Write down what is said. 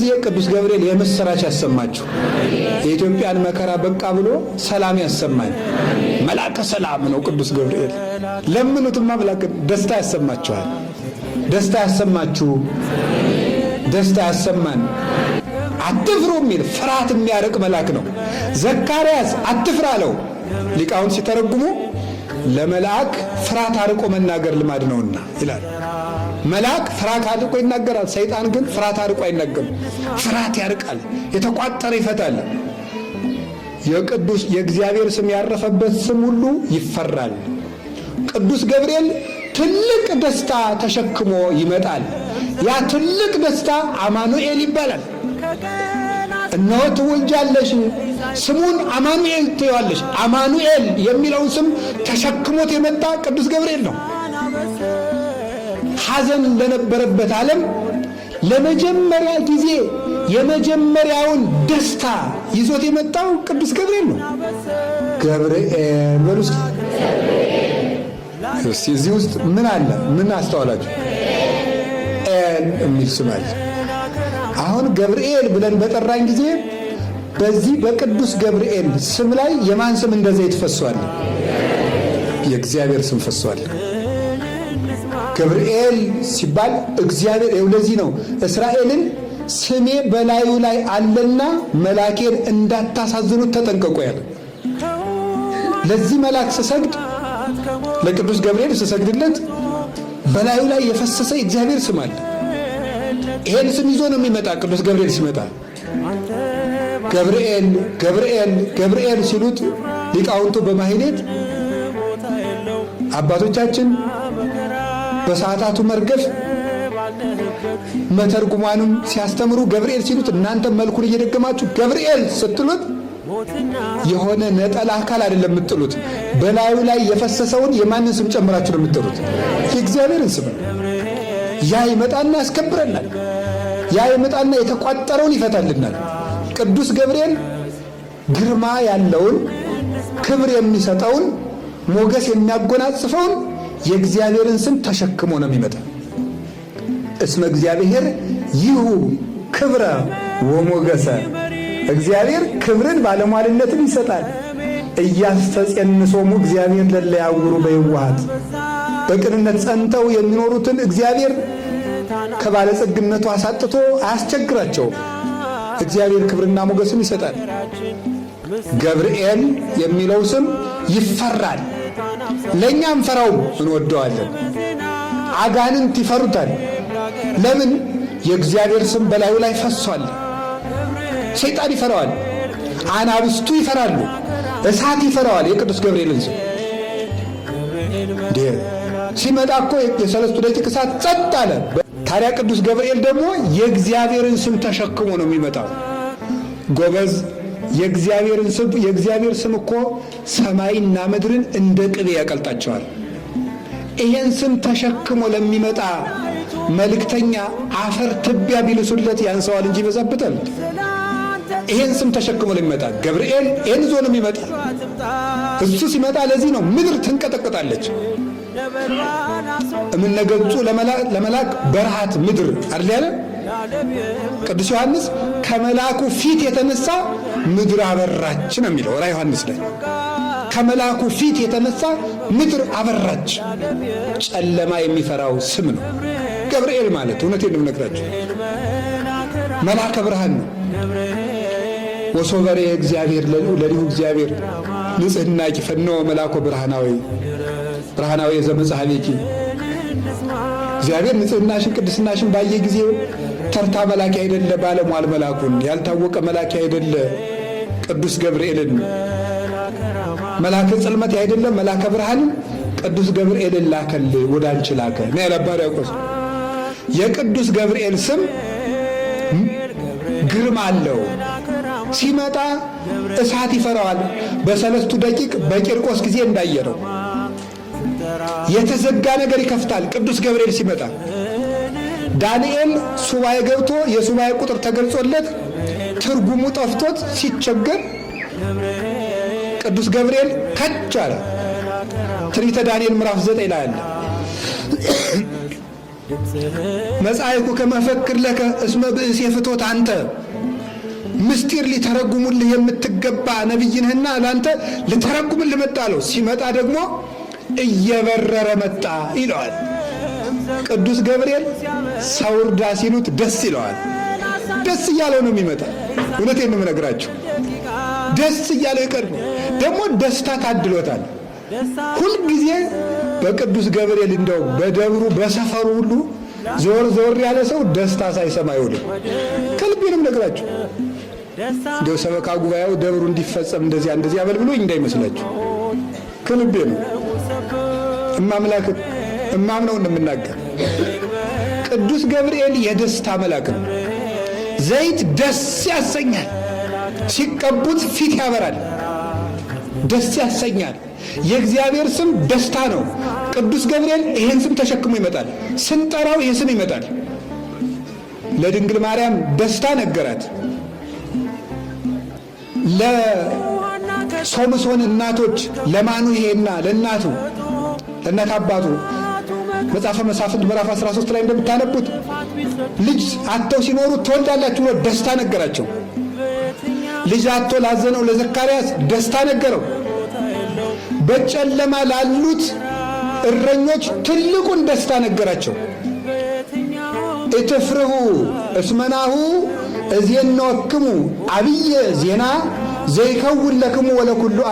ጊዜ ቅዱስ ገብርኤል የምስራች ያሰማችሁ። የኢትዮጵያን መከራ በቃ ብሎ ሰላም ያሰማን። መልአከ ሰላም ነው ቅዱስ ገብርኤል። ለምኑትማ መልአከ ደስታ ያሰማችኋል። ደስታ ያሰማችሁ፣ ደስታ ያሰማን። አትፍሩ የሚል ፍርሃት የሚያርቅ መልአክ ነው። ዘካርያስ አትፍራ አለው። ሊቃውንት ሲተረጉሙ ለመልአክ ፍርሃት አርቆ መናገር ልማድ ነውና ይላል። መልአክ ፍርሃት አርቆ ይናገራል። ሰይጣን ግን ፍርሃት አርቆ አይናገርም። ፍርሃት ያርቃል፣ የተቋጠረ ይፈታል። የእግዚአብሔር ስም ያረፈበት ስም ሁሉ ይፈራል። ቅዱስ ገብርኤል ትልቅ ደስታ ተሸክሞ ይመጣል። ያ ትልቅ ደስታ አማኑኤል ይባላል። እነሆ ትወልጃለሽ፣ ስሙን አማኑኤል ትይዋለሽ። አማኑኤል የሚለውን ስም ተሸክሞት የመጣ ቅዱስ ገብርኤል ነው። ሐዘን ለነበረበት ዓለም ለመጀመሪያ ጊዜ የመጀመሪያውን ደስታ ይዞት የመጣው ቅዱስ ገብርኤል ነው። ገብርኤል በሉ እስቲ እዚህ ውስጥ ምን አለ? ምን አስተዋላችሁ? ኤል የሚል ስም አለ። አሁን ገብርኤል ብለን በጠራን ጊዜ በዚህ በቅዱስ ገብርኤል ስም ላይ የማን ስም እንደ ዘይት ፈሷል? የእግዚአብሔር ስም ፈሷል። ገብርኤል ሲባል እግዚአብሔር ለዚህ ነው እስራኤልን ስሜ በላዩ ላይ አለና መላኬን እንዳታሳዝኑት ተጠንቀቁ ያለ። ለዚህ መልአክ ስሰግድ፣ ለቅዱስ ገብርኤል ስሰግድለት በላዩ ላይ የፈሰሰ እግዚአብሔር ስም አለ። ይሄን ስም ይዞ ነው የሚመጣ። ቅዱስ ገብርኤል ሲመጣ ገብርኤል ገብርኤል ገብርኤል ሲሉት ሊቃውንቱ በማህሌት አባቶቻችን በሰዓታቱ መርገፍ መተርጉማንም ሲያስተምሩ ገብርኤል ሲሉት እናንተ መልኩን እየደገማችሁ ገብርኤል ስትሉት የሆነ ነጠላ አካል አይደለም የምትጥሉት። በላዩ ላይ የፈሰሰውን የማንን ስም ጨምራችሁ ነው የምትጥሉት? የእግዚአብሔርን ስም። ያ ይመጣና ያስከብረናል። ያ ይመጣና የተቋጠረውን ይፈታልናል። ቅዱስ ገብርኤል ግርማ ያለውን ክብር የሚሰጠውን ሞገስ የሚያጎናጽፈውን የእግዚአብሔርን ስም ተሸክሞ ነው የሚመጣ። እስመ እግዚአብሔር ይሁ ክብረ ወሞገሰ። እግዚአብሔር ክብርን ባለሟልነትን ይሰጣል። እያስተጸንሶሙ እግዚአብሔር ለለ ያውሩ በየዋሃት። በቅንነት ጸንተው የሚኖሩትን እግዚአብሔር ከባለጸግነቱ አሳጥቶ አያስቸግራቸውም። እግዚአብሔር ክብርና ሞገስን ይሰጣል። ገብርኤል የሚለው ስም ይፈራል። ለእኛም ፈራውም እንወደዋለን። አጋንንት ይፈሩታል። ለምን? የእግዚአብሔር ስም በላዩ ላይ ፈሷል። ሰይጣን ይፈራዋል። አናብስቱ ይፈራሉ። እሳት ይፈራዋል የቅዱስ ገብርኤልን ስም። ሲመጣ እኮ የሰለስቱ ደቂቅ እሳት ጸጥ አለ። ታዲያ ቅዱስ ገብርኤል ደግሞ የእግዚአብሔርን ስም ተሸክሞ ነው የሚመጣው። ጎበዝ፣ የእግዚአብሔር ስም እኮ ሰማይና ምድርን እንደ ቅቤ ያቀልጣቸዋል። ይሄን ስም ተሸክሞ ለሚመጣ መልእክተኛ አፈር ትቢያ ቢልሱለት ያንሰዋል እንጂ ይበዛበታል። ይሄን ስም ተሸክሞ ለሚመጣ ገብርኤል ይሄን ይዞ ነው የሚመጣ። እሱ ሲመጣ ለዚህ ነው ምድር ትንቀጠቀጣለች። እምነገጹ ለመላክ በረሃት ምድር አይደል ያለ ቅዱስ ዮሐንስ። ከመላኩ ፊት የተነሳ ምድር አበራች ነው የሚለው ራዕየ ዮሐንስ ላይ። ከመላኩ ፊት የተነሳ ምድር አበራች። ጨለማ የሚፈራው ስም ነው ገብርኤል ማለት። እውነቴን ነው የምነግራችሁ፣ መልአከ ብርሃን ነው። ወሶበሬ እግዚአብሔር ለሊሁ እግዚአብሔር ንጽሕና ይፈነወ መልአኮ ብርሃናዊ ዘመጽሐቤኪ። እግዚአብሔር ንጽሕናሽን ቅድስናሽን ባየ ጊዜ ተርታ መላክ አይደለ ባለሟል መላኩን ያልታወቀ መላክ አይደለ ቅዱስ ገብርኤልን መላከ ጽልመት አይደለ መላከ ብርሃን ቅዱስ ገብርኤልን ላከል ወደ አንቺ ላከ ነው ያለባሪ ያቆስ። የቅዱስ ገብርኤል ስም ግርማ አለው። ሲመጣ እሳት ይፈራዋል። በሰለስቱ ደቂቅ በቂርቆስ ጊዜ እንዳየረው የተዘጋ ነገር ይከፍታል። ቅዱስ ገብርኤል ሲመጣ ዳንኤል ሱባኤ ገብቶ የሱባኤ ቁጥር ተገልጾለት ትርጉሙ ጠፍቶት ሲቸገር ቅዱስ ገብርኤል ከች አለ። ትንቢተ ዳንኤል ምዕራፍ 9 ላይ አለ። መጻይኩ ከመፈክር ለከ እስመ ብእሴ ፍቶት አንተ ምስጢር ሊተረጉሙልህ የምትገባ ነቢይ ነህና ለአንተ ልተረጉምልህ መጣ አለው። ሲመጣ ደግሞ እየበረረ መጣ ይለዋል። ቅዱስ ገብርኤል ሰው እርዳ ሲሉት ደስ ይለዋል። ደስ እያለው ነው የሚመጣ። እውነቴን ነው የምነግራችሁ። ደስ እያለው ይቀርብ። ደግሞ ደስታ ታድሎታል። ሁልጊዜ በቅዱስ ገብርኤል እንደው በደብሩ በሰፈሩ ሁሉ ዞር ዞር ያለ ሰው ደስታ ሳይሰማ አይውልም። ከልቤ ነው የምነግራችሁ። እንደው ሰበካ ጉባኤው ደብሩ እንዲፈጸም እንደዚያ አበል ብሎ እንዳይመስላችሁ። ከልቤ ነው እማምላክ እማምነው እንደምናገር። ቅዱስ ገብርኤል የደስታ መልአክ ነው። ዘይት ደስ ያሰኛል። ሲቀቡት ፊት ያበራል፣ ደስ ያሰኛል። የእግዚአብሔር ስም ደስታ ነው። ቅዱስ ገብርኤል ይህን ስም ተሸክሞ ይመጣል። ስንጠራው ይህ ስም ይመጣል። ለድንግል ማርያም ደስታ ነገራት። ለሶምሶን እናቶች ለማኑሄና ለእናቱ ለእናት አባቱ መጽሐፈ መሳፍንት ምዕራፍ 13 ላይ እንደምታነቡት ልጅ አጥተው ሲኖሩ ትወልዳላችሁ ብሎ ደስታ ነገራቸው። ልጅ አጥቶ ላዘነው ለዘካርያስ ደስታ ነገረው። በጨለማ ላሉት እረኞች ትልቁን ደስታ ነገራቸው። እትፍርሁ እስመናሁ እዜንወክሙ አብየ ዜና ዘይከውን ለክሙ ወለኩሉ አለ